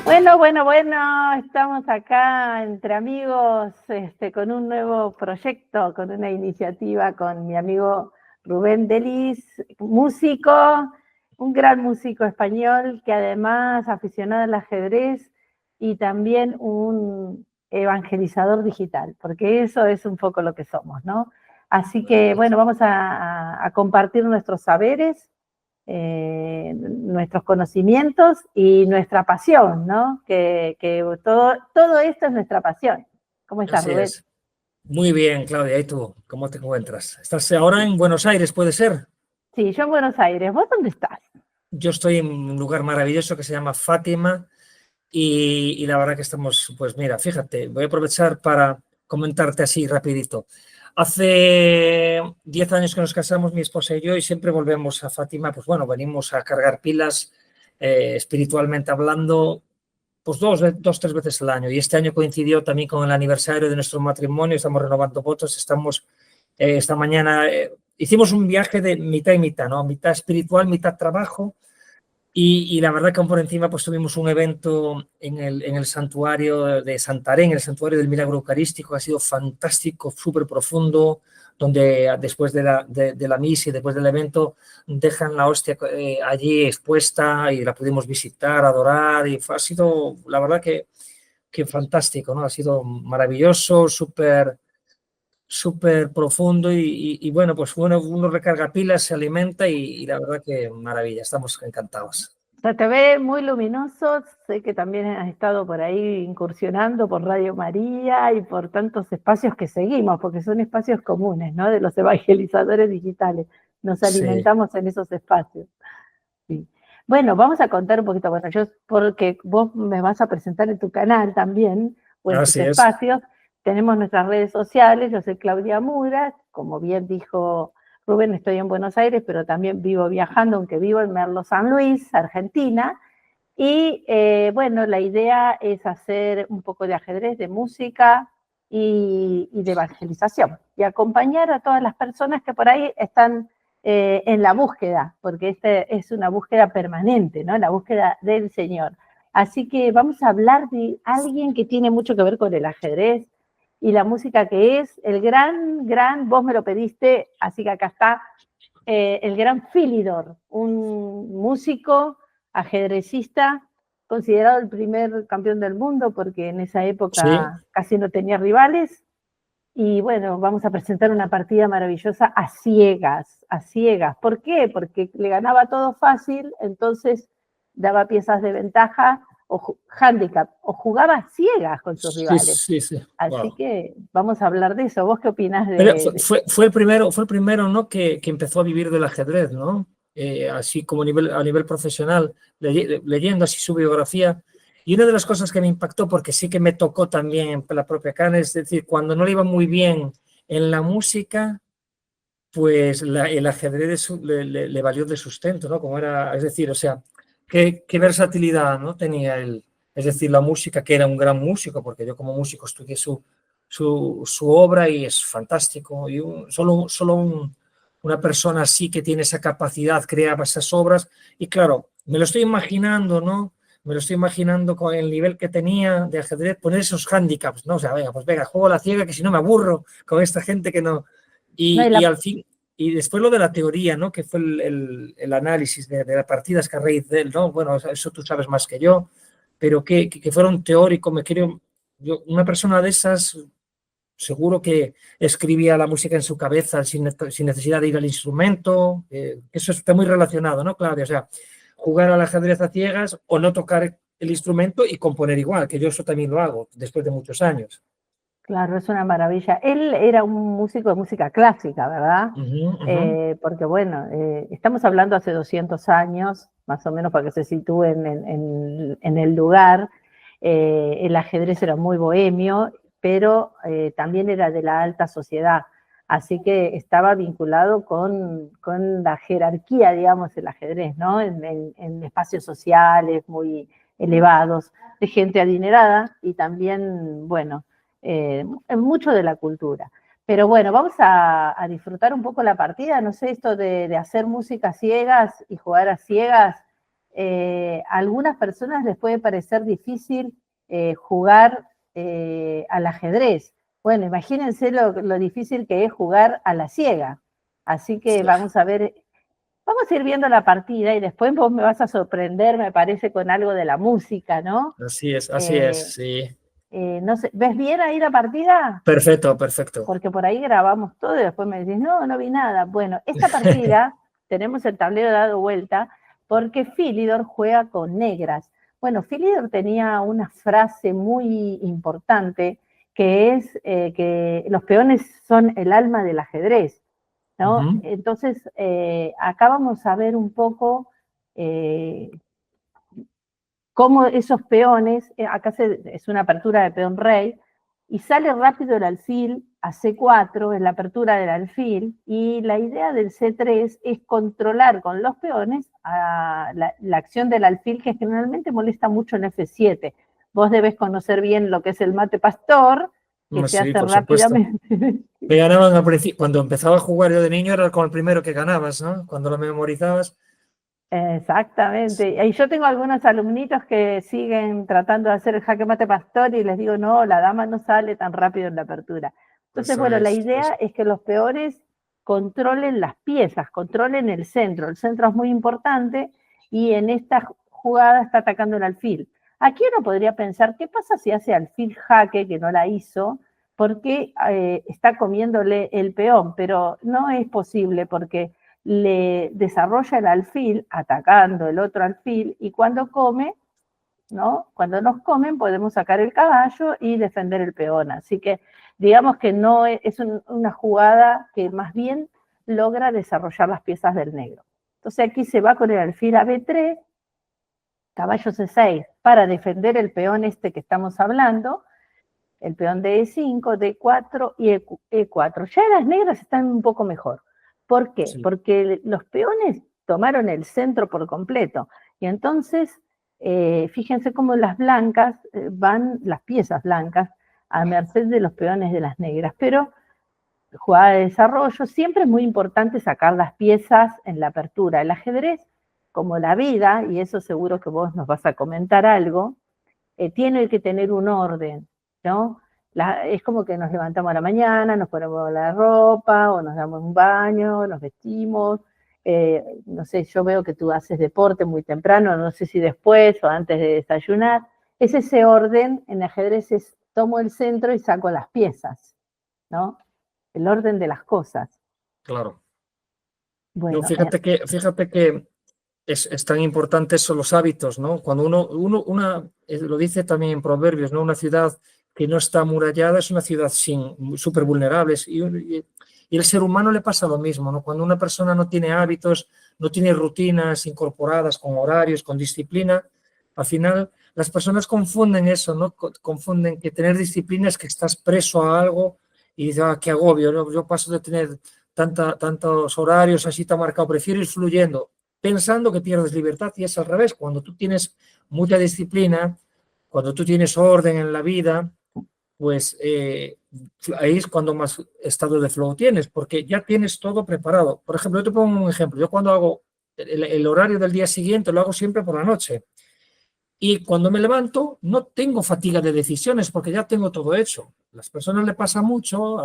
Bueno, estamos acá entre amigos con un nuevo proyecto, con una iniciativa con mi amigo Rubén Delis, músico, un gran músico español que además aficionado al ajedrez y también un evangelizador digital, porque eso es un poco lo que somos, ¿no? Así que, bueno, vamos a compartir nuestros saberes, nuestros conocimientos y nuestra pasión, ¿no? Que todo esto es nuestra pasión. ¿Cómo estás, Así Rubén? es. Muy bien, Claudia. ¿Y tú? ¿Cómo te encuentras? ¿Estás ahora en Buenos Aires, puede ser? Sí, yo en Buenos Aires. ¿Vos dónde estás? Yo estoy en un lugar maravilloso que se llama Fátima y la verdad que estamos, pues mira, fíjate, voy a aprovechar para comentarte así rapidito. Hace 10 años que nos casamos, mi esposa y yo, y siempre volvemos a Fátima, pues bueno, venimos a cargar pilas, espiritualmente hablando, pues tres veces al año. Y este año coincidió también con el aniversario de nuestro matrimonio, estamos renovando votos, estamos, esta mañana hicimos un viaje de mitad y mitad, ¿no? Mitad espiritual, mitad trabajo. Y la verdad que por encima pues tuvimos un evento en el santuario de Santarém, el santuario del Milagro Eucarístico, ha sido fantástico, súper profundo, donde después de la misa y después del evento dejan la hostia allí expuesta y la pudimos visitar, adorar, y ha sido la verdad que fantástico, ¿no? Ha sido maravilloso, súper profundo y bueno, pues uno recarga pilas, se alimenta y la verdad que maravilla, estamos encantados. O sea, te ve muy luminoso. Sé que también has estado por ahí incursionando por Radio María y por tantos espacios que seguimos, porque son espacios comunes, ¿no? De los evangelizadores digitales. Nos Sí, alimentamos en esos espacios. Sí. Bueno, vamos a contar un poquito, bueno, yo, porque vos me vas a presentar en tu canal también, o en tus así es. espacios, tenemos nuestras redes sociales, yo soy Claudia Mura, como bien dijo Rubén, estoy en Buenos Aires, pero también vivo viajando, aunque vivo en Merlo San Luis, Argentina, y bueno, la idea es hacer un poco de ajedrez, de música y de evangelización, y acompañar a todas las personas que por ahí están en la búsqueda, porque esta es una búsqueda permanente, ¿no? La búsqueda del Señor. Así que vamos a hablar de alguien que tiene mucho que ver con el ajedrez y la música, que es el vos me lo pediste, así que acá está, el gran Philidor, un músico ajedrecista, considerado el primer campeón del mundo, porque en esa Sí, época casi no tenía rivales. Y bueno, vamos a presentar una partida maravillosa a ciegas, a ciegas. ¿Por qué? Porque le ganaba todo fácil, entonces daba piezas de ventaja o handicap, o jugaba a ciegas con sus sí, rivales. sí, sí. Así Wow. que vamos a hablar de eso. ¿Vos qué opinás Pero de... fue el primero, ¿no? Que empezó a vivir del ajedrez, ¿no? Así como a nivel profesional, leyendo así su biografía. Y una de las cosas que me impactó, porque sí que me tocó también en la propia carne, es decir, cuando no le iba muy bien en la música, pues el ajedrez le valió de sustento, ¿no? Como era, es decir, o sea, qué versatilidad, ¿no? Tenía él. Es decir, la música, que era un gran músico, porque yo como músico estudié su obra y es fantástico. Y una persona así que tiene esa capacidad creaba esas obras. Y claro, me lo estoy imaginando, ¿no? Me lo estoy imaginando con el nivel que tenía de ajedrez, poner esos handicaps, ¿no? O sea, venga, pues venga, juego a la ciega, que si no me aburro con esta gente que no. No, Y al fin, y después lo de la teoría, ¿no? Que fue el análisis de las partidas que a raíz de él, ¿no? Bueno, eso tú sabes más que yo, pero que fuera un teórico, una persona de esas seguro que escribía la música en su cabeza sin necesidad de ir al instrumento. Eso está muy relacionado, ¿no, Claudia? O sea, jugar al ajedrez a ciegas o no tocar el instrumento y componer igual, que yo eso también lo hago después de muchos años. claro, es una maravilla. Él era un músico de música clásica, ¿verdad? Ujú, ujú. Porque bueno, estamos hablando hace 200 años, más o menos para que se sitúen en el lugar. El ajedrez era muy bohemio, pero también era de la alta sociedad. Así que estaba vinculado con la jerarquía, digamos, el ajedrez, ¿no? En espacios sociales muy elevados, de gente adinerada y también, bueno, mucho de la cultura. Pero bueno, vamos a disfrutar un poco la partida. No sé, esto de hacer música a ciegas y jugar a ciegas, a algunas personas les puede parecer difícil jugar al ajedrez. Bueno, imagínense lo difícil que es jugar a la ciega. Así que vamos a ver, vamos a ir viendo la partida y después vos me vas a sorprender, me parece, con algo de la música, ¿no? Así es, sí. No sé, ¿ves bien ahí la partida? Perfecto, perfecto. Porque por ahí grabamos todo y después me decís, no, no vi nada. Bueno, esta partida tenemos el tablero dado vuelta porque Philidor juega con negras. Bueno, Philidor tenía una frase muy importante que es que los peones son el alma del ajedrez, ¿no? Entonces, acá vamos a ver un poco cómo esos peones, acá es una apertura de peón rey, y sale rápido el alfil a C4, es la apertura del alfil, y la idea del C3 es controlar con los peones la acción del alfil, que generalmente molesta mucho en F7. Vos debes conocer bien lo que es el mate pastor, que se hace rápidamente. Me ganaban al principio, cuando empezaba a jugar yo de niño era como el primero que ganabas, ¿no? Cuando lo memorizabas. Exactamente. Y yo tengo algunos alumnitos que siguen tratando de hacer el jaque mate pastor y les digo, no, la dama no sale tan rápido en la apertura. Entonces, bueno, la idea es que los peores controlen las piezas, controlen el centro. El centro es muy importante y en esta jugada está atacando el alfil. Aquí uno podría pensar, ¿qué pasa si hace alfil jaque, que no la hizo, porque está comiéndole el peón? Pero no es posible porque le desarrolla el alfil atacando el otro alfil y cuando come, ¿no? Cuando nos comen podemos sacar el caballo y defender el peón. Así que digamos que no es una jugada que más bien logra desarrollar las piezas del negro. Entonces aquí se va con el alfil a B3, caballo C6 para defender el peón este que estamos hablando, el peón de E5, D4 y E4. Ya las negras están un poco mejor. ¿Por qué? Sí. Porque los peones tomaron el centro por completo. Y entonces, fíjense cómo las blancas las piezas blancas, a merced de los peones de las negras. Pero, jugada de desarrollo, siempre es muy importante sacar las piezas en la apertura. El ajedrez, como la vida, y eso seguro que vos nos vas a comentar algo, tiene que tener un orden, ¿no? Es como que nos levantamos a la mañana, nos ponemos la ropa, o nos damos un baño, nos vestimos, no sé, yo veo que tú haces deporte muy temprano, no sé si después o antes de desayunar. Es ese orden, en ajedrez es tomo el centro y saco las piezas, ¿no? El orden de las cosas. Claro. Bueno, fíjate que es tan importante son los hábitos, ¿no? Cuando lo dice también en Proverbios, ¿no? Una ciudad que no está amurallada es una ciudad súper vulnerable. Y el ser humano le pasa lo mismo, ¿no? Cuando una persona no tiene hábitos, no tiene rutinas incorporadas con horarios, con disciplina, al final las personas confunden eso, ¿no? Confunden que tener disciplina es que estás preso a algo y dices, qué agobio, ¿no? Yo paso de tener tantos horarios así tan marcados, prefiero ir fluyendo, pensando que pierdes libertad, y es al revés. Cuando tú tienes mucha disciplina, cuando tú tienes orden en la vida, pues ahí es cuando más estado de flow tienes, porque ya tienes todo preparado. Por ejemplo, yo te pongo un ejemplo. Yo cuando hago el horario del día siguiente, lo hago siempre por la noche. Y cuando me levanto, no tengo fatiga de decisiones porque ya tengo todo hecho. Las personas le pasa mucho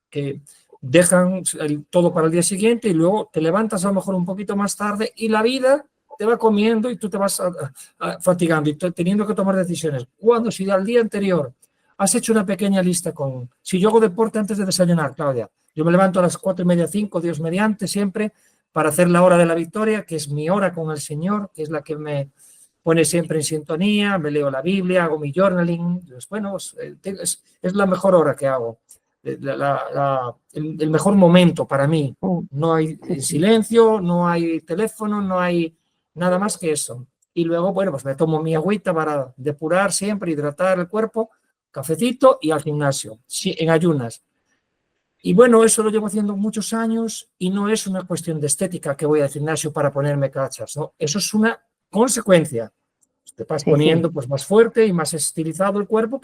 que dejan todo para el día siguiente y luego te levantas a lo mejor un poquito más tarde y la vida te va comiendo y tú te vas fatigando y teniendo que tomar decisiones. Cuando si al día anterior has hecho una pequeña lista si yo hago deporte antes de desayunar, Claudia, yo me levanto a las 4:30, 5, Dios mediante, siempre para hacer la hora de la victoria, que es mi hora con el Señor, que es la que me pone siempre en sintonía, me leo la Biblia, hago mi journaling. Bueno, es la mejor hora que hago. El mejor momento para mí. No hay silencio, no hay teléfono, no hay nada más que eso. Y luego, bueno, pues me tomo mi agüita para depurar siempre, hidratar el cuerpo, cafecito y al gimnasio, en ayunas. Y bueno, eso lo llevo haciendo muchos años y no es una cuestión de estética que voy al gimnasio para ponerme cachas, ¿no? Eso es una consecuencia. Te vas poniendo pues más fuerte y más estilizado el cuerpo,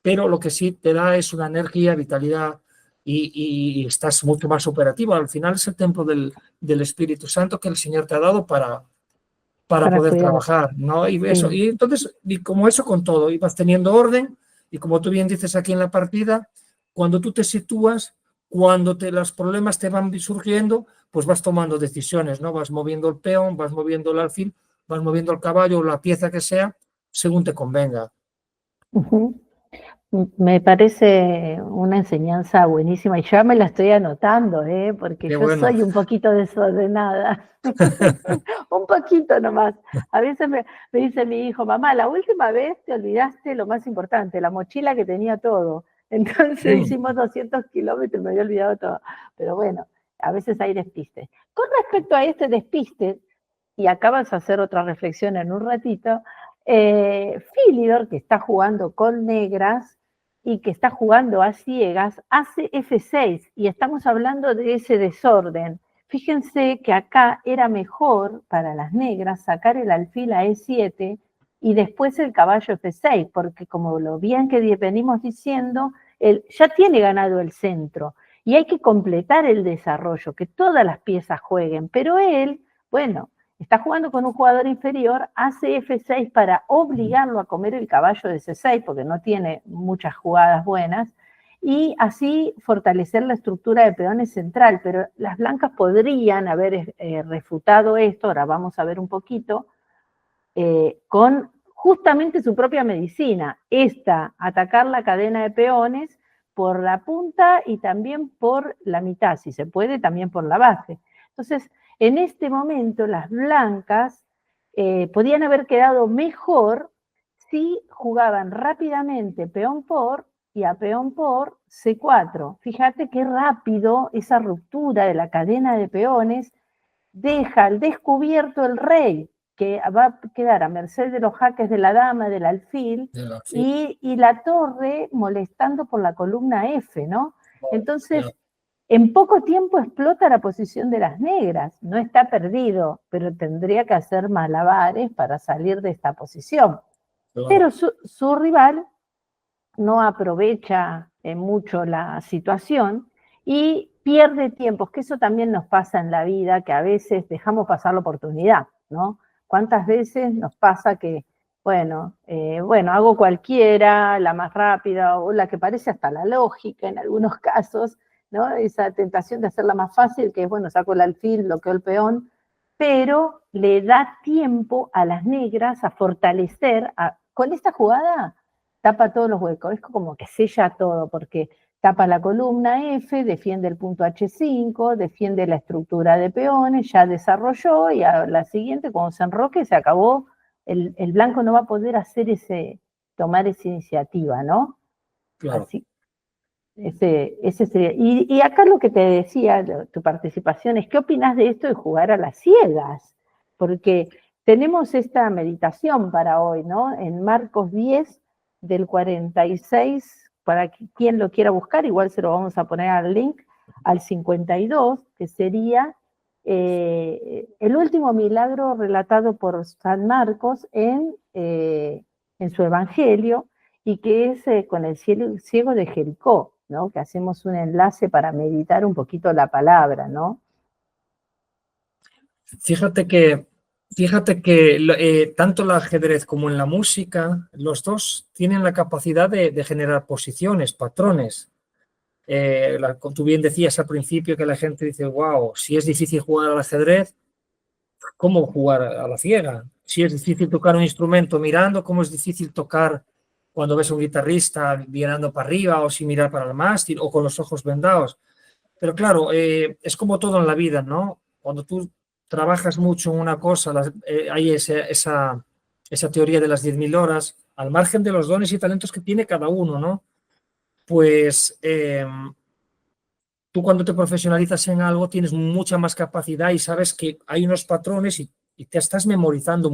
pero lo que sí te da es una energía, vitalidad y estás mucho más operativo. Al final es el templo del Espíritu Santo que el Señor te ha dado para para para poder cuidar. trabajar, ¿no? Y eso, Sí. y entonces, y como eso con todo, ibas teniendo orden, y como tú bien dices aquí en la partida, cuando tú te sitúas, cuando los problemas te van surgiendo, pues vas tomando decisiones, ¿no? Vas moviendo el peón, vas moviendo el alfil, vas moviendo el caballo o la pieza que sea, según te convenga. Ujú. Me parece una enseñanza buenísima y ya me la estoy anotando, porque Qué yo bueno. soy un poquito desordenada, un poquito nomás. A veces me dice mi hijo, mamá, la última vez te olvidaste lo más importante, la mochila que tenía todo. Entonces Mm, hicimos 200 kilómetros y me había olvidado todo. Pero bueno, a veces hay despistes. Con respecto a este despiste, y acabas de hacer otra reflexión en un ratito, Philidor, que está jugando con negras y que está jugando a ciegas, hace F6 y estamos hablando de ese desorden. Fíjense que acá era mejor para las negras sacar el alfil a E7 y después el caballo F6, porque como lo bien que venimos diciendo, él ya tiene ganado el centro y hay que completar el desarrollo, que todas las piezas jueguen, pero él, bueno, está jugando con un jugador inferior, hace F6 para obligarlo a comer el caballo de C6, porque no tiene muchas jugadas buenas, y así fortalecer la estructura de peones central, pero las blancas podrían haber refutado esto, ahora vamos a ver un poquito, con justamente su propia medicina, esta, atacar la cadena de peones por la punta y también por la mitad, si se puede, también por la base. Entonces, en este momento las blancas podían haber quedado mejor si jugaban rápidamente peón por y a peón por C4. Fíjate qué rápido esa ruptura de la cadena de peones deja al descubierto el rey, que va a quedar a merced de los jaques de la dama, del alfil, y la torre molestando por la columna F, ¿no? Entonces, en poco tiempo explota la posición de las negras. No está perdido, pero tendría que hacer malabares para salir de esta posición. Pero su rival no aprovecha mucho la situación y pierde tiempos, que eso también nos pasa en la vida, que a veces dejamos pasar la oportunidad, ¿no? ¿Cuántas veces nos pasa que, bueno, hago cualquiera, la más rápida o la que parece hasta la lógica en algunos casos, ¿no? Esa tentación de hacerla más fácil, que es, bueno, saco el alfil, bloqueo el peón, pero le da tiempo a las negras a fortalecer, con esta jugada tapa todos los huecos, es como que sella todo, porque tapa la columna F, defiende el punto H5, defiende la estructura de peones, ya desarrolló, y a la siguiente, cuando se enroque, se acabó, el blanco no va a poder hacer tomar esa iniciativa, ¿no? claro. Así, ese sería. Y acá lo que te decía, tu participación, es ¿qué opinas de esto de jugar a las ciegas? Porque tenemos esta meditación para hoy, ¿no? En Marcos 10, del 46, para quien lo quiera buscar, igual se lo vamos a poner al link, al 52, que sería el último milagro relatado por San Marcos en su evangelio, y que es con el ciego de Jericó, ¿no? Que hacemos un enlace para meditar un poquito la palabra, ¿no? Fíjate que tanto el ajedrez como en la música, los dos tienen la capacidad de generar posiciones, patrones. Tú bien decías al principio que la gente dice, wow, si es difícil jugar al ajedrez, ¿cómo jugar a la ciega? Si es difícil tocar un instrumento mirando, ¿cómo es difícil tocar cuando ves a un guitarrista mirando para arriba o sin mirar para el mástil o con los ojos vendados? Pero claro, es como todo en la vida, ¿no? Cuando tú trabajas mucho en una cosa, hay esa teoría de las 10.000 horas, al margen de los dones y talentos que tiene cada uno, ¿no? Pues tú cuando te profesionalizas en algo tienes mucha más capacidad y sabes que hay unos patrones y te estás memorizando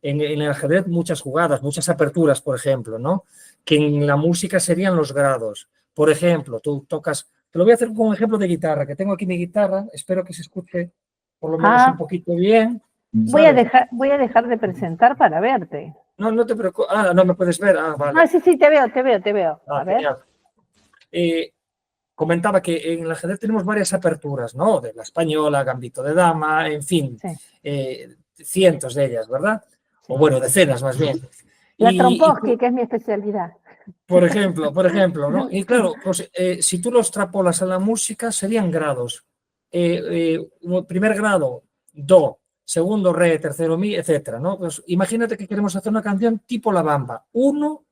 en el ajedrez muchas jugadas, muchas aperturas, por ejemplo, ¿no? Que en la música serían los grados. Por ejemplo, tú tocas, te lo voy a hacer con un ejemplo de guitarra, que tengo aquí mi guitarra, espero que se escuche por lo menos un poquito bien, ¿sabes? Voy a dejar de presentar para verte. No, no te preocupes, no me puedes ver, vale. Sí, te veo. A ver. Genial. Comentaba que en el ajedrez tenemos varias aperturas, ¿no? De la española, gambito de dama, en fin. Sí. cientos de ellas, ¿verdad? Sí. O bueno, decenas más bien. La Trompowsky, que es mi especialidad. Por ejemplo, ¿no? Y claro, pues si tú lo extrapolas a la música, serían grados. Primer grado, do, segundo, re, tercero, mi, etcétera, ¿no? Pues imagínate que queremos hacer una canción tipo La Bamba. 1,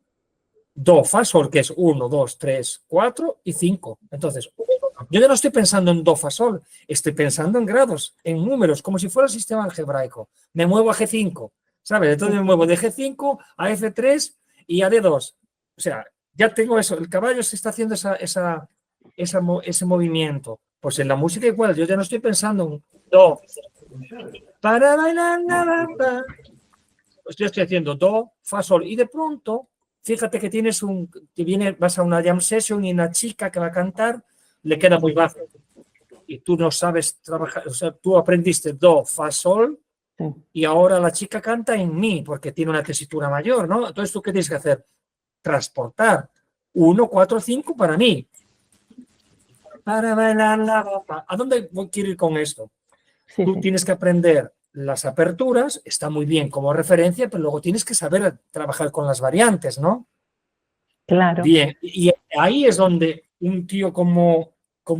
do, fa, sol, que es 1, 2, 3, 4 y 5. Entonces, yo ya no estoy pensando en do, fa, sol, estoy pensando en grados, en números, como si fuera el sistema algebraico. Me muevo a G5, ¿sabes? Entonces me muevo de G5 a F3 y a D2. O sea, ya tengo eso, el caballo se está haciendo ese movimiento. Pues en la música igual, yo ya no estoy pensando en do, para bailar la bamba. Pues yo estoy haciendo do, fa, sol, y de pronto, fíjate que vas a una jam session y una chica que va a cantar le queda muy bajo. Y tú no sabes trabajar, o sea, tú aprendiste do, fa, sol, y ahora la chica canta en mi, porque tiene una tesitura mayor, ¿no? Entonces, ¿tú qué tienes que hacer? Transportar 1, 4, 5 para mí. Para bailar la bamba. ¿A dónde quiero ir con esto? Tú tienes que aprender las aperturas, está muy bien como referencia, pero luego tienes que saber trabajar con las variantes, ¿no? Claro. Bien, y ahí es donde un tío como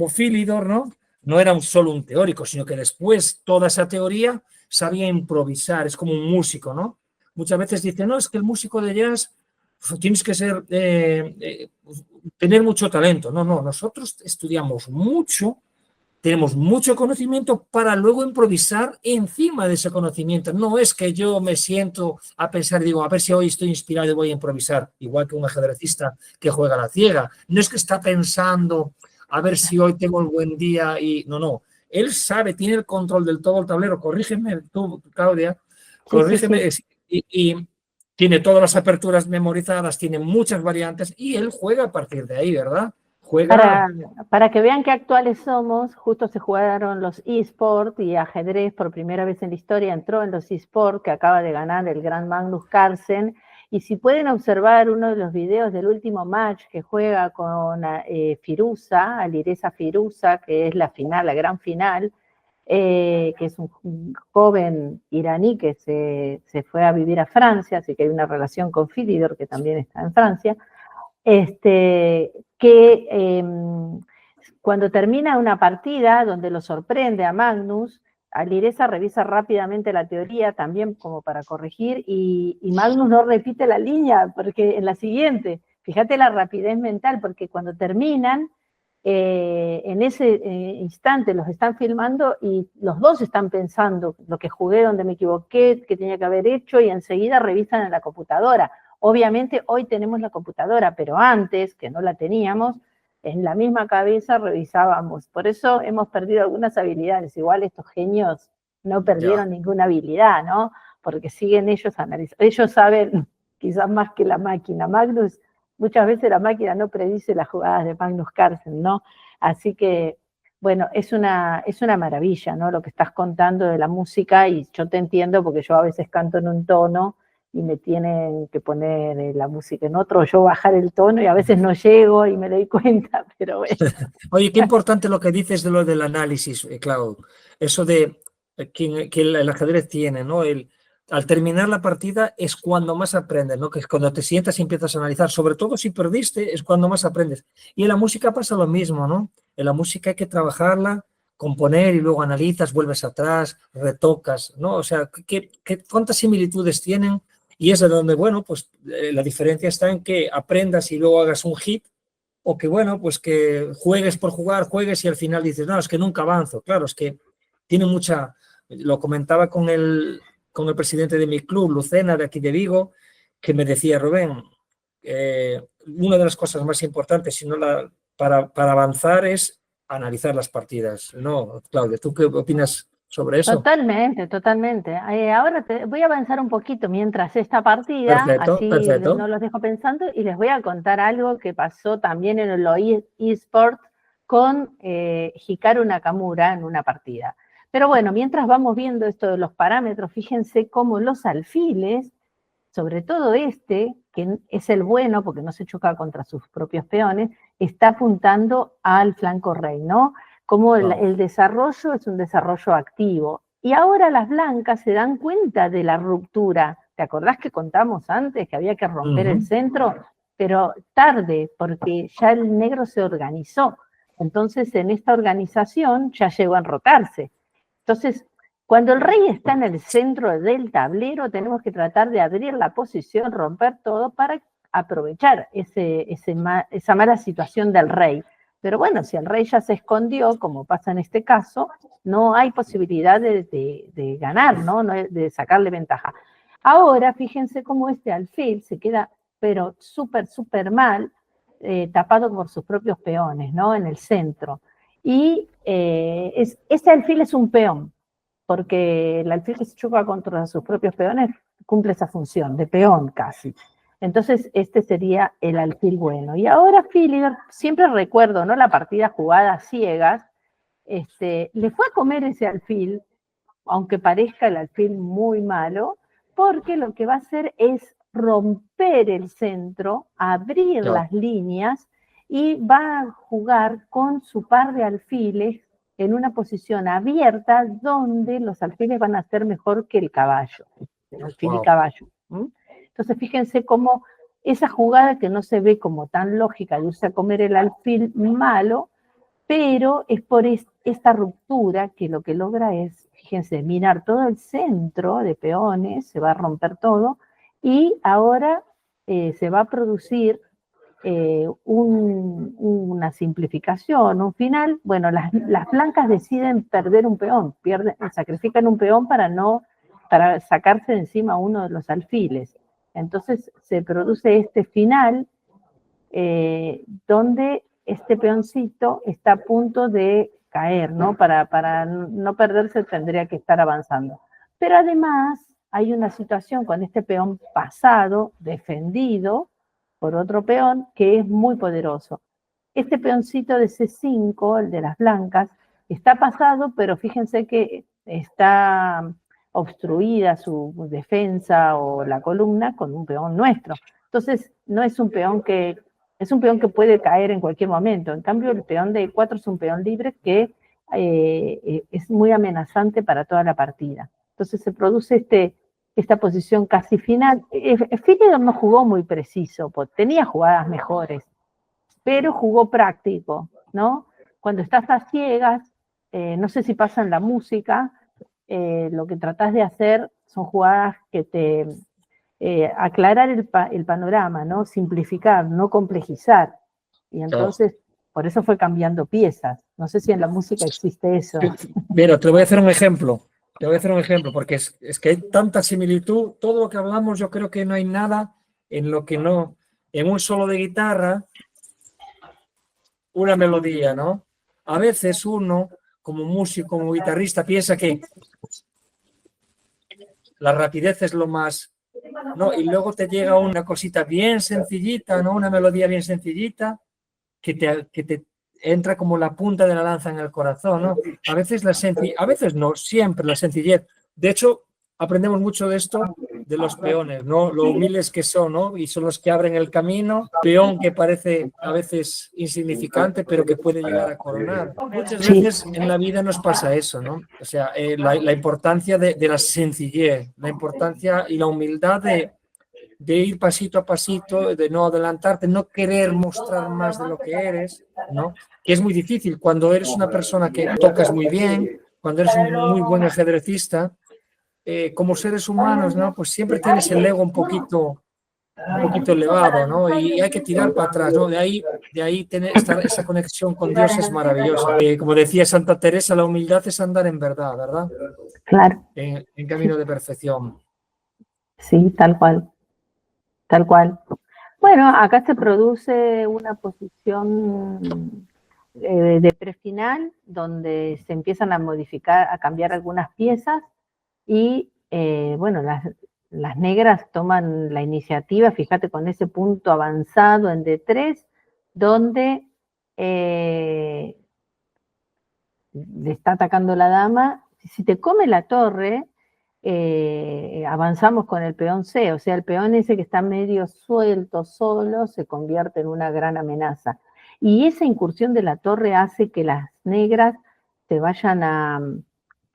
Philidor, ¿no? No era solo un teórico, sino que después toda esa teoría sabía improvisar, es como un músico, ¿no? Muchas veces dicen, no, es que el músico de jazz tienes que tener mucho talento. No, nosotros estudiamos mucho, tenemos mucho conocimiento para luego improvisar encima de ese conocimiento. No es que yo me siento a pensar, digo, a ver si hoy estoy inspirado y voy a improvisar, igual que un ajedrecista que juega a la ciega. No es que está pensando a ver si hoy tengo el buen día y no. Él sabe, tiene el control del todo el tablero. Corrígeme tú, Claudia, corrígeme. Sí. Y tiene todas las aperturas memorizadas, tiene muchas variantes y él juega a partir de ahí, ¿verdad? Para que vean qué actuales somos, justo se jugaron los eSports y ajedrez por primera vez en la historia entró en los eSports, que acaba de ganar el gran Magnus Carlsen. Y si pueden observar uno de los videos del último match que juega con Firuza, Alireza Firuza, que es la final, la gran final, que es un joven iraní que se fue a vivir a Francia, así que hay una relación con Philidor, que también está en Francia. Cuando termina una partida donde lo sorprende a Magnus, Alireza revisa rápidamente la teoría también como para corregir y Magnus no repite la línea porque en la siguiente, fíjate la rapidez mental, porque cuando terminan, en ese instante los están filmando y los dos están pensando lo que jugué, donde me equivoqué, qué tenía que haber hecho y enseguida revisan en la computadora. Obviamente hoy tenemos la computadora, pero antes, que no la teníamos, en la misma cabeza revisábamos. Por eso hemos perdido algunas habilidades. Igual estos genios no perdieron ninguna habilidad, ¿no? Porque siguen ellos analizando. Ellos saben quizás más que la máquina. Magnus, muchas veces la máquina no predice las jugadas de Magnus Carlsen, ¿no? Así que, bueno, es una maravilla, ¿no? Lo que estás contando de la música, y yo te entiendo porque yo a veces canto en un tono y me tienen que poner la música en otro, yo bajar el tono y a veces no llego y me doy cuenta, pero bueno. Oye, qué importante lo que dices de lo del análisis, Clau. Eso de que el ajedrez tiene, ¿no? Al terminar la partida es cuando más aprendes, ¿no? Que es cuando te sientas y empiezas a analizar, sobre todo si perdiste, es cuando más aprendes. Y en la música pasa lo mismo, ¿no? En la música hay que trabajarla, componer y luego analizas, vuelves atrás, retocas, ¿no? O sea, ¿cuántas similitudes tienen? Y es de donde, bueno, pues la diferencia está en que aprendas y luego hagas un hit, o que, bueno, pues que juegues por jugar, juegues y al final dices, no, es que nunca avanzo. Claro, es que tiene mucha... Lo comentaba con el presidente de mi club, Lucena, de aquí de Vigo, que me decía, Rubén, una de las cosas más importantes, si no para avanzar, es analizar las partidas. ¿No, Claudia? ¿Tú qué opinas sobre eso? Totalmente, totalmente. Ahora voy a avanzar un poquito mientras esta partida, así Perfecto. no los dejo pensando, y les voy a contar algo que pasó también en el eSport con Hikaru Nakamura en una partida. Pero bueno, mientras vamos viendo esto de los parámetros, fíjense cómo los alfiles, sobre todo este, que es el bueno porque no se choca contra sus propios peones, está apuntando al flanco rey, ¿no? Como el desarrollo es un desarrollo activo. Y ahora las blancas se dan cuenta de la ruptura. ¿Te acordás que contamos antes que había que romper el centro? Pero tarde, porque ya el negro se organizó. Entonces, en esta organización ya llegó a enrocarse. Entonces, cuando el rey está en el centro del tablero, tenemos que tratar de abrir la posición, romper todo para aprovechar esa mala situación del rey. Pero bueno, si el rey ya se escondió, como pasa en este caso, no hay posibilidad de ganar, ¿no? De sacarle ventaja. Ahora, fíjense cómo este alfil se queda, pero súper mal, tapado por sus propios peones, ¿no? En el centro. Y ese alfil es un peón, porque el alfil que se choca contra sus propios peones cumple esa función, de peón casi. Entonces, este sería el alfil bueno. Y ahora Philibert, siempre recuerdo, ¿no? La partida jugada a ciegas, le fue a comer ese alfil, aunque parezca el alfil muy malo, porque lo que va a hacer es romper el centro, abrir las líneas y va a jugar con su par de alfiles en una posición abierta donde los alfiles van a ser mejor que el caballo, el alfil y caballo. Entonces fíjense cómo esa jugada que no se ve como tan lógica de irse a comer el alfil malo, pero es por esta ruptura que lo que logra es, fíjense, minar todo el centro de peones, se va a romper todo, y ahora se va a producir una simplificación, un final. Bueno, las blancas deciden perder un peón, sacrifican un peón para sacarse de encima uno de los alfiles. Entonces se produce este final donde este peoncito está a punto de caer, ¿no? Para no perderse tendría que estar avanzando. Pero además hay una situación con este peón pasado, defendido por otro peón, que es muy poderoso. Este peoncito de C5, el de las blancas, está pasado, pero fíjense que está obstruida su defensa o la columna con un peón nuestro. Entonces, no es un peón que puede caer en cualquier momento. En cambio, el peón de E4 es un peón libre que es muy amenazante para toda la partida. Entonces se produce esta posición casi final. Philibert no jugó muy preciso, tenía jugadas mejores, pero jugó práctico, ¿no? Cuando estás a ciegas, no sé si pasa en la música, lo que tratás de hacer son jugadas que te aclarar el panorama, ¿no? Simplificar, no complejizar. Y entonces, por eso fue cambiando piezas. No sé si en la música existe eso. Mira, te voy a hacer un ejemplo. Te voy a hacer un ejemplo, porque es que hay tanta similitud. Todo lo que hablamos, yo creo que no hay nada en lo que no, en un solo de guitarra, una melodía, ¿no? A veces uno, como músico, como guitarrista, piensa que la rapidez es lo más, ¿no? Y luego te llega una cosita bien sencillita, ¿no? Una melodía bien sencillita que te entra como la punta de la lanza en el corazón, ¿no? A veces a veces no, siempre la sencillez. De hecho, aprendemos mucho de esto de los peones, ¿no? Lo humildes que son, ¿no? Y son los que abren el camino. Peón que parece a veces insignificante, pero que puede llegar a coronar. Muchas veces en la vida nos pasa eso, ¿no? O sea, la importancia de la sencillez, la importancia y la humildad de ir pasito a pasito, de no adelantarte, no querer mostrar más de lo que eres, ¿no? Que es muy difícil cuando eres una persona que tocas muy bien, cuando eres un muy buen ajedrecista, como seres humanos, ¿no? Pues siempre tienes el ego un poquito elevado, ¿no? Y hay que tirar para atrás, ¿no? De ahí tener esa conexión con Dios es maravillosa. Como decía Santa Teresa, la humildad es andar en verdad, ¿verdad? Claro. En camino de perfección. Sí, tal cual. Tal cual. Bueno, acá se produce una posición de prefinal donde se empiezan a modificar, a cambiar algunas piezas y bueno, las negras toman la iniciativa, fíjate con ese punto avanzado en D3, donde le está atacando la dama. Si te come la torre, avanzamos con el peón C, o sea, el peón ese que está medio suelto, solo, se convierte en una gran amenaza. Y esa incursión de la torre hace que las negras se vayan a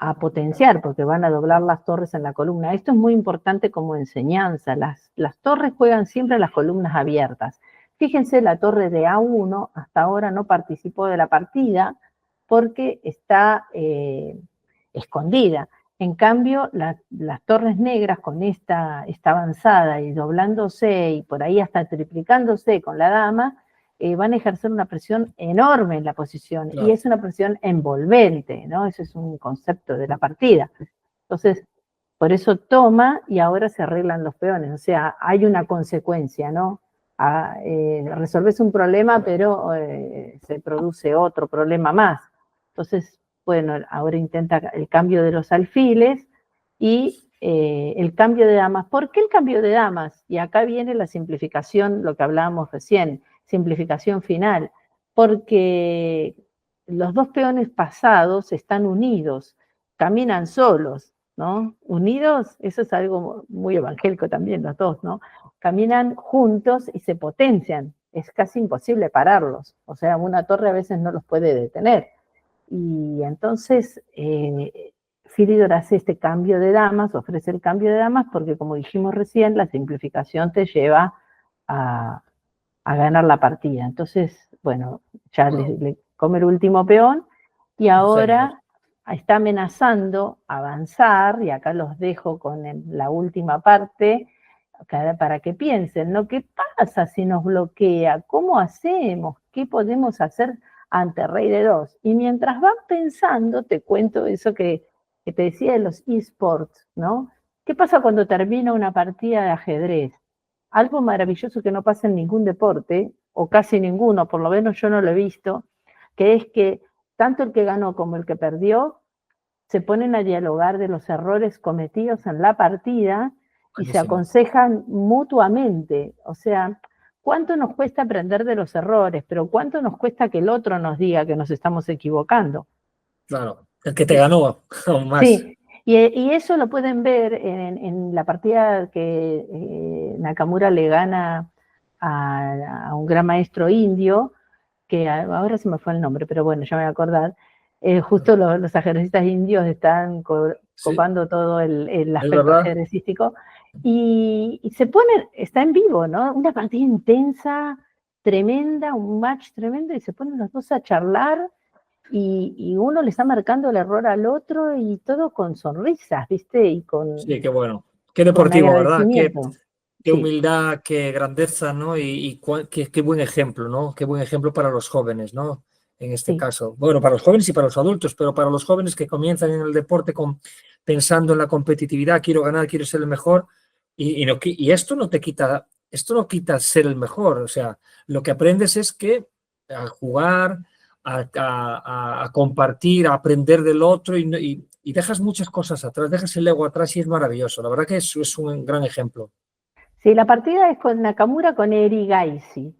a potenciar, porque van a doblar las torres en la columna. Esto es muy importante como enseñanza. Las torres juegan siempre las columnas abiertas. Fíjense, la torre de A1 hasta ahora no participó de la partida porque está escondida. En cambio, las torres negras con esta avanzada y doblándose y por ahí hasta triplicándose con la dama, van a ejercer una presión enorme en la posición, claro. Y es una presión envolvente, ¿no? Ese es un concepto de la partida. Entonces, por eso toma y ahora se arreglan los peones, o sea, hay una consecuencia, ¿no? Resolves un problema, pero se produce otro problema más. Entonces, bueno, ahora intenta el cambio de los alfiles y el cambio de damas. ¿Por qué el cambio de damas? Y acá viene la simplificación, lo que hablábamos recién, simplificación final, porque los dos peones pasados están unidos, caminan solos, ¿no? Unidos, eso es algo muy evangélico también, los dos, ¿no? Caminan juntos y se potencian, es casi imposible pararlos, o sea, una torre a veces no los puede detener. Y entonces Philidor hace este cambio de damas, ofrece el cambio de damas, porque como dijimos recién, la simplificación te lleva a ganar la partida. Entonces, bueno, ya le come el último peón y ahora está amenazando avanzar, y acá los dejo con la última parte, para que piensen, ¿no? ¿Qué pasa si nos bloquea? ¿Cómo hacemos? ¿Qué podemos hacer ante rey de 2? Y mientras van pensando, te cuento eso que te decía de los eSports, ¿no? ¿Qué pasa cuando termina una partida de ajedrez? Algo maravilloso que no pasa en ningún deporte, o casi ninguno, por lo menos yo no lo he visto, que es que tanto el que ganó como el que perdió se ponen a dialogar de los errores cometidos en la partida y se aconsejan mutuamente. O sea, ¿cuánto nos cuesta aprender de los errores? Pero ¿cuánto nos cuesta que el otro nos diga que nos estamos equivocando? Claro, el que te ganó aún más. Sí, y eso lo pueden ver en la partida que Nakamura le gana a un gran maestro indio, que ahora se me fue el nombre, pero bueno, ya me voy a acordar. Justo los ajedrecistas indios están copando todo el aspecto ajedrecístico, y se ponen, está en vivo, ¿no? Una partida intensa, tremenda, un match tremendo, y se ponen los dos a charlar, y uno le está marcando el error al otro, y todo con sonrisas, ¿viste? Y con, sí, qué bueno. Qué deportivo, ¿verdad? Qué sí. humildad, qué grandeza, ¿no? Y qué buen ejemplo, ¿no? Qué buen ejemplo para los jóvenes, ¿no? En este caso. Bueno, para los jóvenes y para los adultos, pero para los jóvenes que comienzan en el deporte pensando en la competitividad, quiero ganar, quiero ser el mejor, y esto no quita ser el mejor. O sea, lo que aprendes es que al jugar, a compartir, a aprender del otro, y dejas muchas cosas atrás, dejas el ego atrás, y es maravilloso. La verdad que es un gran ejemplo. Sí, la partida es con Nakamura con Eri Gaisi.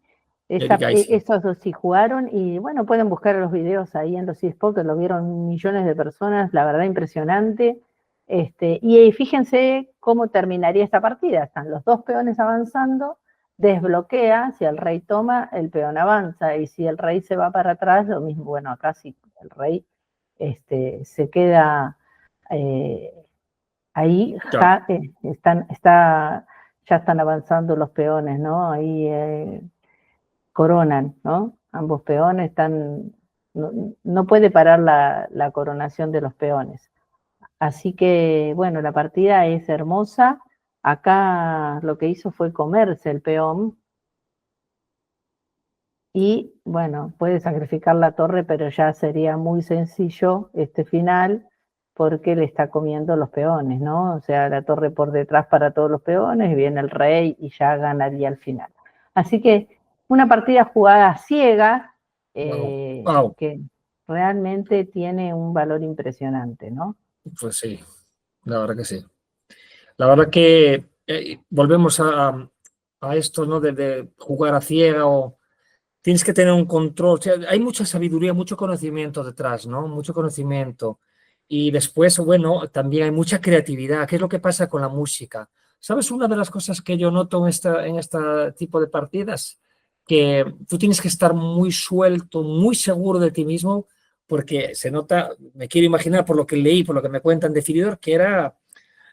Esos dos sí jugaron, y bueno, pueden buscar los videos ahí en los eSports, que lo vieron millones de personas, la verdad impresionante. Y fíjense cómo terminaría esta partida. Están los dos peones avanzando, desbloquea, si el rey toma, el peón avanza, y si el rey se va para atrás, lo mismo. Bueno, acá sí, el rey se queda ahí, claro. Ya están avanzando los peones, ¿no? Ahí coronan, ¿no? Ambos peones están, no puede parar la coronación de los peones. Así que, bueno, la partida es hermosa. Acá lo que hizo fue comerse el peón. Y, bueno, puede sacrificar la torre, pero ya sería muy sencillo este final, porque le está comiendo los peones, ¿no? O sea, la torre por detrás para todos los peones, y viene el rey y ya ganaría al final. Así que una partida jugada a ciegas, que realmente tiene un valor impresionante, ¿no? Pues sí, la verdad que sí. La verdad que volvemos a esto, ¿no? De jugar a ciega, o tienes que tener un control. O sea, hay mucha sabiduría, mucho conocimiento detrás, ¿no? Mucho conocimiento. Y después, bueno, también hay mucha creatividad. ¿Qué es lo que pasa con la música? ¿Sabes? Una de las cosas que yo noto en este tipo de partidas, que tú tienes que estar muy suelto, muy seguro de ti mismo, porque se nota, me quiero imaginar por lo que leí, por lo que me cuentan de Filiodor, que era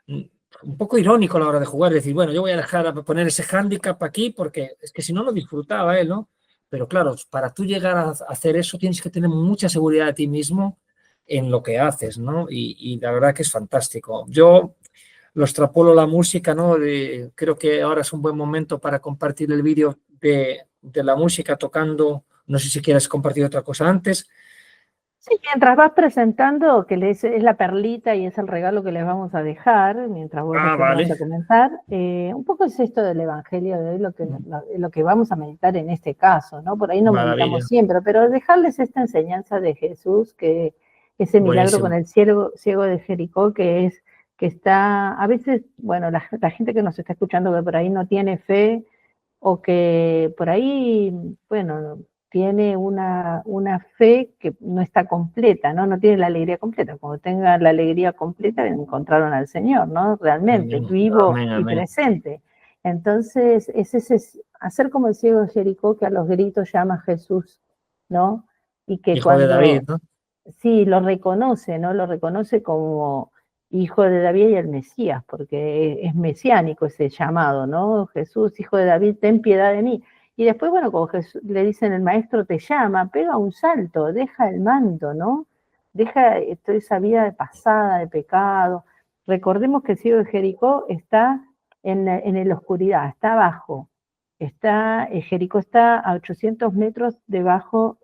un poco irónico a la hora de jugar, decir, bueno, yo voy a dejar a poner ese hándicap aquí porque es que si no, no disfrutaba él, ¿no? Pero claro, para tú llegar a hacer eso tienes que tener mucha seguridad de ti mismo en lo que haces, ¿no? Y la verdad que es fantástico. Yo lo extrapolo la música, ¿no? Creo que ahora es un buen momento para compartir el vídeo de la música tocando, no sé si quieres compartir otra cosa antes. Sí, mientras vas presentando, que es la perlita y es el regalo que les vamos a dejar, mientras vos después Vale. vas a comentar, un poco es esto del Evangelio de hoy, lo que vamos a meditar en este caso, ¿no? Por ahí no meditamos siempre, pero dejarles esta enseñanza de Jesús, que ese milagro con el ciego de Jericó, que está, a veces, bueno, la gente que nos está escuchando que por ahí no tiene fe, o que por ahí, bueno, tiene una fe que no está completa, ¿no? No tiene la alegría completa. Cuando tenga la alegría completa, encontraron al Señor, ¿no? Realmente, vivo y presente. Entonces, es hacer como el ciego de Jericó, que a los gritos llama a Jesús, ¿no? Y que Hijo de David, ¿no? Sí, lo reconoce, ¿no? Lo reconoce como hijo de David y el Mesías, porque es mesiánico ese llamado, ¿no? Jesús, hijo de David, ten piedad de mí. Y después, bueno, como Jesús, le dicen, el maestro te llama, pega un salto, deja el manto, ¿no? Deja toda esa vida pasada de pecado. Recordemos que el ciego de Jericó está en la oscuridad, está abajo. Jericó está a 800 metros debajo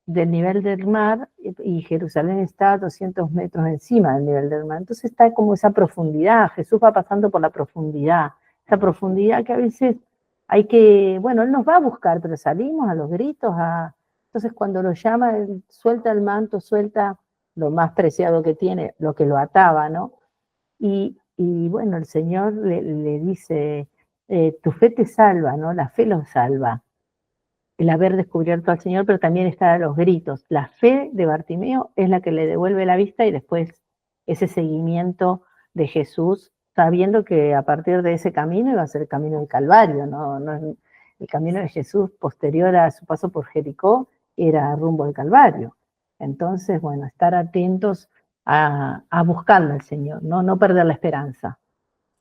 del nivel del mar y Jerusalén está a 200 metros encima del nivel del mar. Entonces está como esa profundidad, Jesús va pasando por la profundidad, esa profundidad que a veces hay que, bueno, Él nos va a buscar, pero salimos a los gritos, entonces cuando lo llama, Él suelta el manto, suelta lo más preciado que tiene, lo que lo ataba, ¿no? Y bueno, el Señor le dice, tu fe te salva, ¿no? La fe lo salva. El haber descubierto al Señor, pero también está a los gritos. La fe de Bartimeo es la que le devuelve la vista y después ese seguimiento de Jesús, sabiendo que a partir de ese camino iba a ser el camino del Calvario, ¿no? El camino de Jesús posterior a su paso por Jericó era rumbo al Calvario. Entonces, bueno, estar atentos a buscarlo al Señor, no perder la esperanza.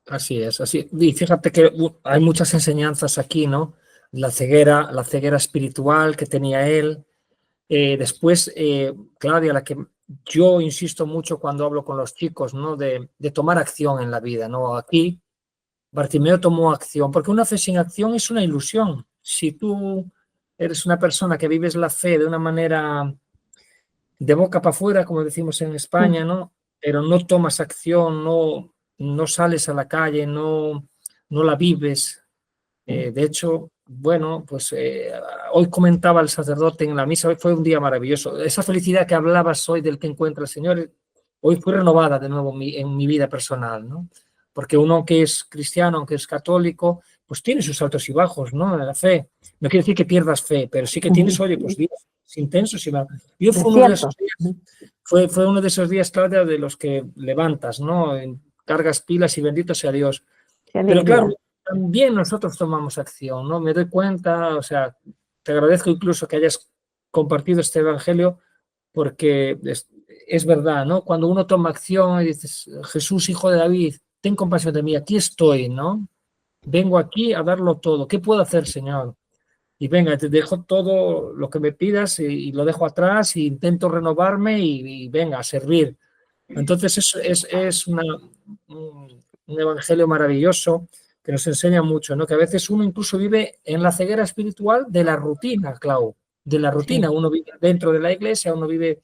Así es, así. Y fíjate que hay muchas enseñanzas aquí, ¿no? La ceguera espiritual que tenía él. Después, Claudia, la que yo insisto mucho cuando hablo con los chicos, ¿no? De tomar acción en la vida, ¿no? Aquí Bartimeo tomó acción, porque una fe sin acción es una ilusión. Si tú eres una persona que vives la fe de una manera de boca para afuera, como decimos en España, ¿no? Pero no tomas acción, no sales a la calle, no la vives. De hecho, bueno, pues hoy comentaba el sacerdote en la misa, hoy fue un día maravilloso. Esa felicidad que hablabas hoy del que encuentra el Señor, hoy fue renovada de nuevo en mi vida personal, ¿no? Porque uno que es cristiano, aunque es católico, pues tiene sus altos y bajos, ¿no? En la fe. No quiere decir que pierdas fe, pero sí que tienes, oye, pues días intensos. Yo fue uno de esos días, fue uno de esos días, Claudia, de los que levantas, ¿no? Cargas pilas y bendito sea Dios. Pero claro, también nosotros tomamos acción, ¿no? Me doy cuenta, o sea, te agradezco incluso que hayas compartido este evangelio porque es verdad, ¿no? Cuando uno toma acción y dices, Jesús, hijo de David, ten compasión de mí, aquí estoy, ¿no? Vengo aquí a darlo todo. ¿Qué puedo hacer, Señor? Y venga, te dejo todo lo que me pidas y lo dejo atrás e intento renovarme y venga, a servir. Entonces es un evangelio maravilloso que nos enseña mucho, ¿no? Que a veces uno incluso vive en la ceguera espiritual de la rutina, Clau, de la rutina. Sí. Uno vive dentro de la iglesia, uno vive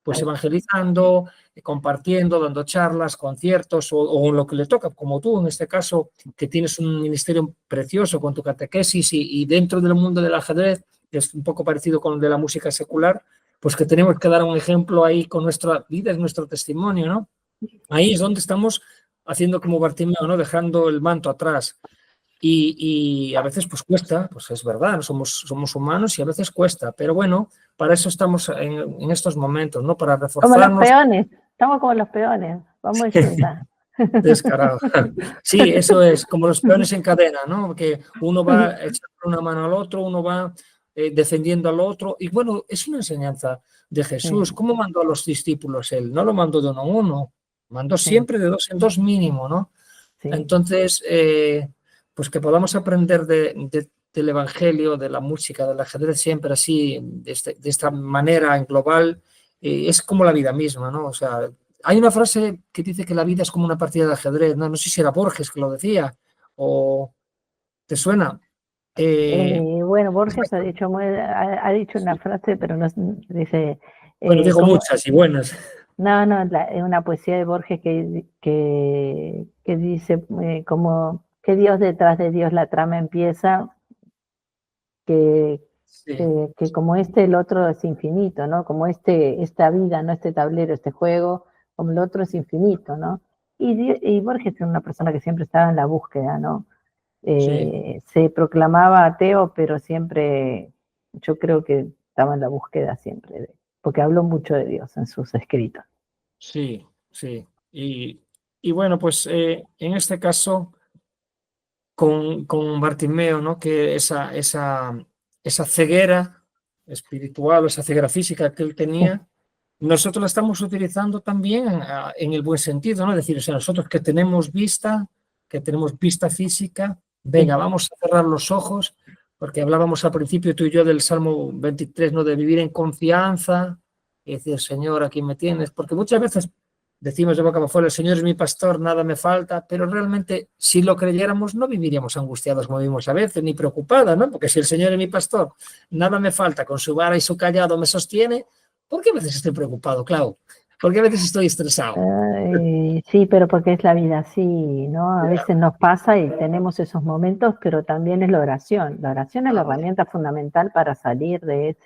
pues evangelizando, compartiendo, dando charlas, conciertos o lo que le toca, como tú en este caso, que tienes un ministerio precioso con tu catequesis y dentro del mundo del ajedrez, que es un poco parecido con el de la música secular, pues que tenemos que dar un ejemplo ahí con nuestra vida, es nuestro testimonio, ¿no? Ahí es donde estamos haciendo como Bartimeo, ¿no? Dejando el manto atrás. Y a veces pues cuesta, pues es verdad, somos humanos y a veces cuesta, pero bueno, para eso estamos en estos momentos, ¿no? Para reforzarnos. Como los peones, estamos como los peones, vamos a ayudar. Descarado. Sí, eso es, como los peones en cadena, ¿no? Que uno va echando una mano al otro, uno va defendiendo al otro. Y bueno, es una enseñanza de Jesús. sí, ¿Cómo mandó a los discípulos él? No lo mandó de uno a uno, mandó sí, siempre de dos en dos mínimo, ¿no? sí. Entonces, pues que podamos aprender del Evangelio, de la música, del ajedrez siempre así, de esta manera en global, es como la vida misma, ¿no? O sea, hay una frase que dice que la vida es como una partida de ajedrez, ¿no? No sé si era Borges que lo decía, o ¿te suena? Bueno, Es Borges bastante- ha dicho una sí. frase, pero no dice, Bueno, digo como, muchas y buenas. no, no, es una poesía de Borges que dice como que Dios detrás de Dios la trama empieza, que, Sí, que como el otro es infinito, ¿no? Como esta vida, ¿no? Este tablero, este juego, como el otro es infinito, ¿no? Y Borges es una persona que siempre estaba en la búsqueda, ¿no? sí, Se proclamaba ateo, pero siempre, yo creo que estaba en la búsqueda siempre, porque habló mucho de Dios en sus escritos. sí, sí. Y bueno, pues en este caso, con Bartimeo, ¿no? Que esa ceguera espiritual, esa ceguera física que él Sí, tenía, nosotros la estamos utilizando también en el buen sentido, ¿no? Es decir, o sea, nosotros que tenemos vista física, venga, sí. vamos a cerrar los ojos, porque hablábamos al principio tú y yo del Salmo 23, ¿no? De vivir en confianza y decir, Señor, aquí me tienes, porque muchas veces decimos de boca para afuera, el Señor es mi pastor, nada me falta, pero realmente si lo creyéramos no viviríamos angustiados como vivimos a veces, ni preocupadas, ¿no? Porque si el Señor es mi pastor, nada me falta, con su vara y su callado me sostiene, ¿por qué a veces estoy preocupado, Clau? ¿Por qué a veces estoy estresado? Sí, pero porque es la vida así, ¿no? A veces nos pasa y tenemos esos momentos, pero también es la oración. La oración es la Ah, bueno, herramienta fundamental para salir de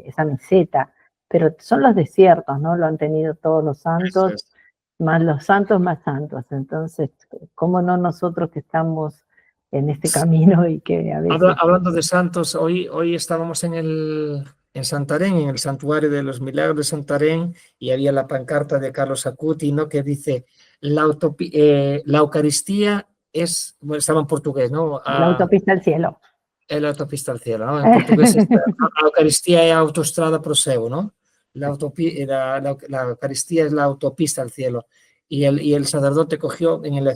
esa meseta, pero son los desiertos, ¿no? Lo han tenido todos los eso santos, es. más los santos más santos. Entonces, ¿cómo no nosotros que estamos en este camino y que a veces... Hablando de santos, hoy estábamos en Santarém, en el Santuario de los Milagros de Santarém, y había la pancarta de Carlos Acuti, ¿no? Que dice, la Eucaristía es, bueno, estaba en portugués, ¿no? La autopista al cielo. La autopista al cielo, ¿no? En portugués está, a Eucaristía é a autoestrada pro céu, ¿no? La Eucaristía es la autopista al cielo. Y el sacerdote cogió en el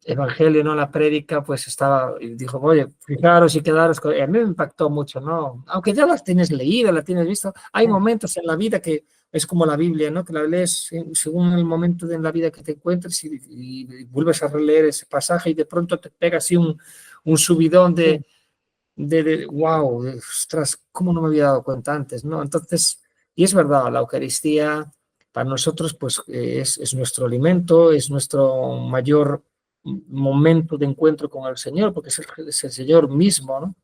Evangelio, ¿no? La prédica, pues estaba, y dijo, oye, fijaros y quedaros. A mí me impactó mucho, ¿no? Aunque ya las tienes leídas, la tienes visto, hay momentos en la vida que es como la Biblia, ¿no? Que la lees según el momento de la vida que te encuentres y vuelves a releer ese pasaje y de pronto te pega así un subidón Sí. de wow, ostras, ¿cómo no me había dado cuenta antes, ¿no? Entonces, y es verdad, la Eucaristía para nosotros pues es nuestro alimento, es nuestro mayor momento de encuentro con el Señor, porque es el Señor mismo, ¿no?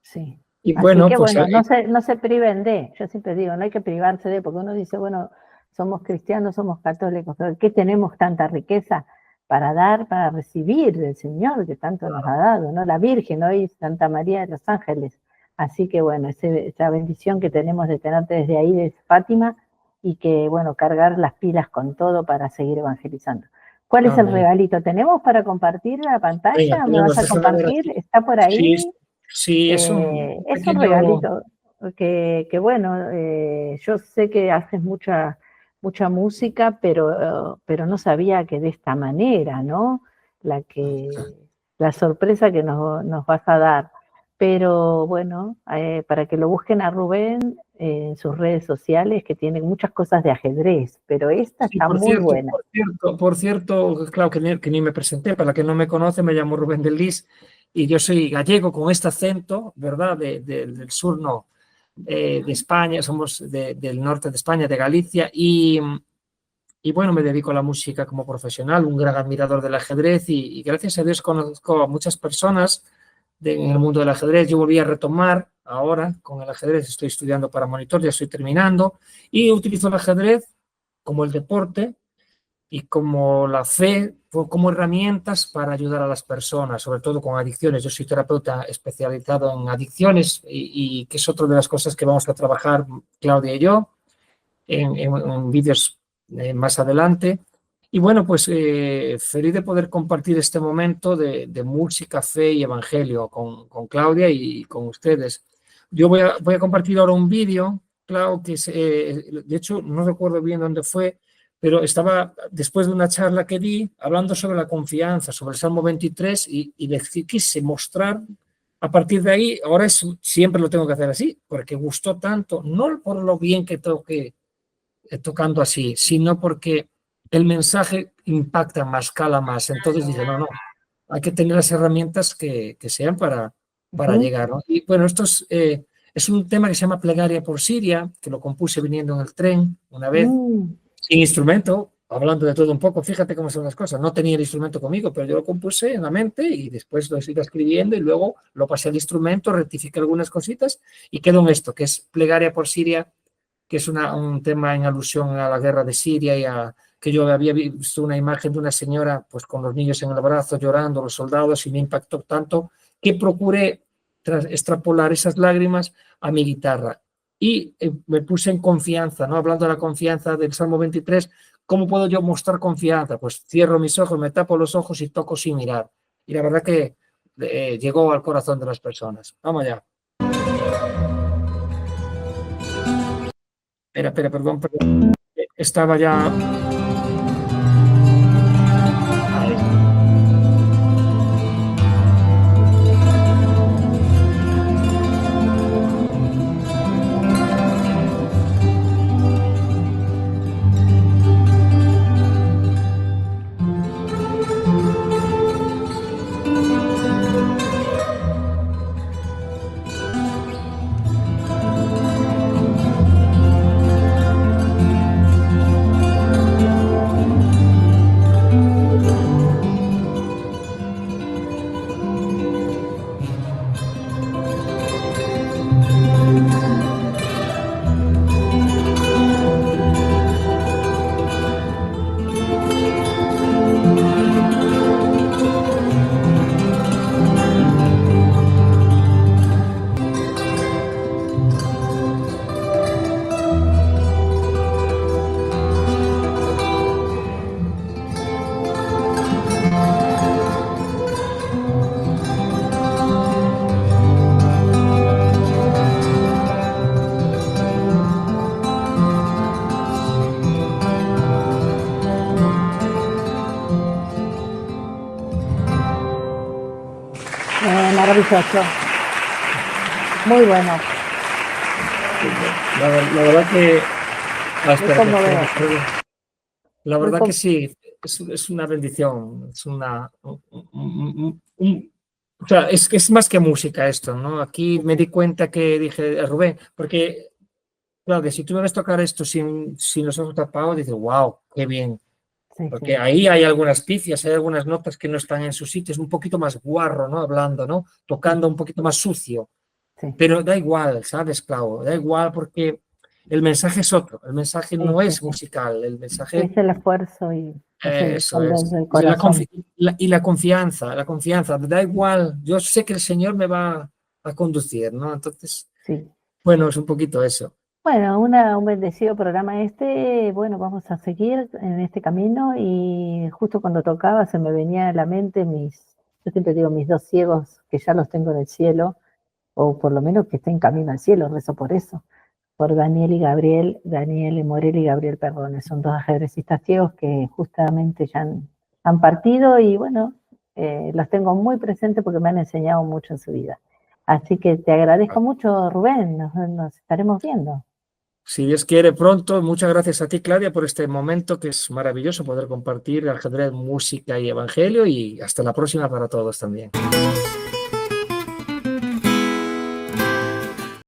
Sí. Y Así bueno, que pues bueno, no se priven de, yo siempre digo, no hay que privarse de, porque uno dice, bueno, somos cristianos, somos católicos, pero ¿qué tenemos tanta riqueza para dar, para recibir del Señor que tanto nos ha dado, ¿no? La Virgen hoy, Santa María de los Ángeles. Así que bueno, esa bendición que tenemos de tenerte desde ahí, de Fátima, y que bueno, cargar las pilas con todo para seguir evangelizando. ¿Cuál es el amén. regalito? ¿Tenemos para compartir la Venga, pantalla? ¿Me vas tenemos, a déjame ver compartir? aquí. ¿Está por Sí, ahí? sí, es un Es un pequeño, regalito que bueno, yo sé que haces mucha música, pero no sabía que de esta manera, ¿no? La sorpresa que nos vas a dar. Pero bueno, para que lo busquen a Rubén en sus redes sociales, que tiene muchas cosas de ajedrez, pero esta sí, está muy buena. por cierto, claro que ni me presenté, para la que no me conoce, me llamo Rubén del Lis y yo soy gallego con este acento, ¿verdad? Del sur, no, de España, somos del norte de España, de Galicia, y bueno, me dedico a la música como profesional, un gran admirador del ajedrez y gracias a Dios conozco a muchas personas en el mundo del ajedrez. Yo volví a retomar ahora con el ajedrez, estoy estudiando para monitor, ya estoy terminando y utilizo el ajedrez como el deporte y como la fe, como herramientas para ayudar a las personas, sobre todo con adicciones. Yo soy terapeuta especializado en adicciones y que es otra de las cosas que vamos a trabajar Claudia y yo en vídeos más adelante. Y bueno, pues feliz de poder compartir este momento de música, fe y evangelio con Claudia y con ustedes. Yo voy a compartir ahora un vídeo, Clau, que es, de hecho no recuerdo bien dónde fue, pero estaba después de una charla que di hablando sobre la confianza, sobre el Salmo 23 y les quise mostrar a partir de ahí, ahora siempre lo tengo que hacer así, porque gustó tanto, no por lo bien que toque tocando así, sino porque el mensaje impacta más, cala más. Entonces dije, no, hay que tener las herramientas que sean para llegar, ¿no? Y bueno, esto es un tema que se llama Plegaria por Siria, que lo compuse viniendo en el tren una vez, sin instrumento, hablando de todo un poco. Fíjate cómo son las cosas. No tenía el instrumento conmigo, pero yo lo compuse en la mente y después lo iba escribiendo y luego lo pasé al instrumento, rectifiqué algunas cositas y quedó en esto, que es Plegaria por Siria, que es un tema en alusión a la guerra de Siria y a que yo había visto una imagen de una señora pues con los niños en el brazo llorando, los soldados, y me impactó tanto que procuré extrapolar esas lágrimas a mi guitarra. Y me puse en confianza, ¿no? Hablando de la confianza del Salmo 23, ¿cómo puedo yo mostrar confianza? Pues cierro mis ojos, me tapo los ojos y toco sin mirar. Y la verdad que llegó al corazón de las personas. Vamos allá. Espera, perdón. Estaba ya... Ahí. Maravilloso. Muy bueno. La verdad que... La verdad que sí, es una bendición, es una... o sea, es más que música esto, ¿no? Aquí me di cuenta que dije, Rubén, porque, Claudia, si tú me ves tocar esto sin los ojos tapados, dices, wow, qué bien. Porque ahí hay algunas picias, hay algunas notas que no están en su sitio, es un poquito más guarro, ¿no? Hablando, ¿no? Tocando un poquito más sucio. Pero da igual, ¿sabes, Clau? Da igual porque el mensaje es otro, el mensaje no es musical, el mensaje... Es el esfuerzo y... Eso es. Y la confianza, da igual, yo sé que el Señor me va a conducir, ¿no? Entonces, bueno, es un poquito eso. Bueno, un bendecido programa bueno, vamos a seguir en este camino y justo cuando tocaba se me venía a la mente yo siempre digo mis dos ciegos que ya los tengo en el cielo, o por lo menos que estén en camino al cielo, rezo por eso, por Daniel Morel y Gabriel Perdones, son dos ajedrecistas ciegos que justamente ya han partido y bueno, los tengo muy presentes porque me han enseñado mucho en su vida. Así que te agradezco mucho, Rubén, nos estaremos viendo. Si Dios quiere pronto, muchas gracias a ti, Claudia, por este momento que es maravilloso poder compartir ajedrez, música y evangelio, y hasta la próxima para todos también.